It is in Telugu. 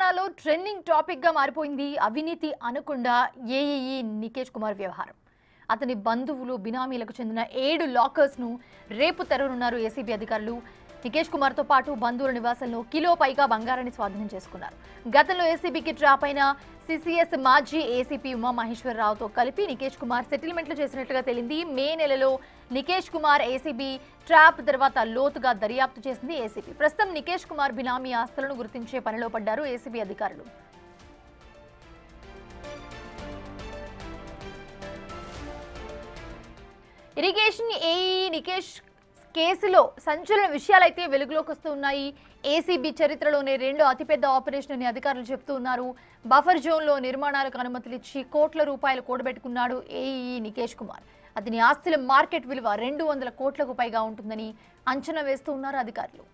తెలంగాణలో ట్రెండింగ్ టాపిక్ గా మారిపోయింది అవినీతి అనకుండా ఏఈఈ నికేష్ కుమార్ వ్యవహారం. అతని బంధువులు బినామీలకు చెందిన 7 లాకర్స్ ను రేపు తెరవనున్నారు ఏసీబీ అధికారులు. నికేష్ కుమార్ తో పాటు బంధువుల నివాసంలో కిలో పైగా బంగారాన్ని స్వాధీనం చేసుకున్నారు. గతంలో ఏసీబీకి ట్రాప్ అయిన సిసిఎస్ మాజీ ఏసీపీ ఉమామహేశ్వరరావుతో కలిపి నికేష్ కుమార్ సెటిల్మెంట్లు చేసినట్లుగా తేలింది. మే నెలలో నికేష్ కుమార్ ఏసీబీ ట్రాప్ తర్వాత లోతుగా దర్యాప్తు చేసింది ఏసీబీ. ప్రస్తుతం నికేష్ కుమార్ బినామీ ఆస్తులను గుర్తించే పనిలో పడ్డారు ఏసీబీ అధికారులు. ఇరిగేషన్ ఏఈ నికేష్ కేసులో సంచలన విషయాలైతే వెలుగులోకి వస్తున్నాయి. ఏసీబీ చరిత్రలోనే రెండో అతిపెద్ద ఆపరేషన్ అని అధికారులు చెప్తూ ఉన్నారు. బఫర్ జోన్లో నిర్మాణాలకు అనుమతులు ఇచ్చి కోట్ల రూపాయలు కూడబెట్టుకున్నాడు ఏఈ నికేష్ కుమార్. అతని ఆస్తుల మార్కెట్ విలువ 200 కోట్లకు పైగా ఉంటుందని అంచనా వేస్తూ ఉన్నారు అధికారులు.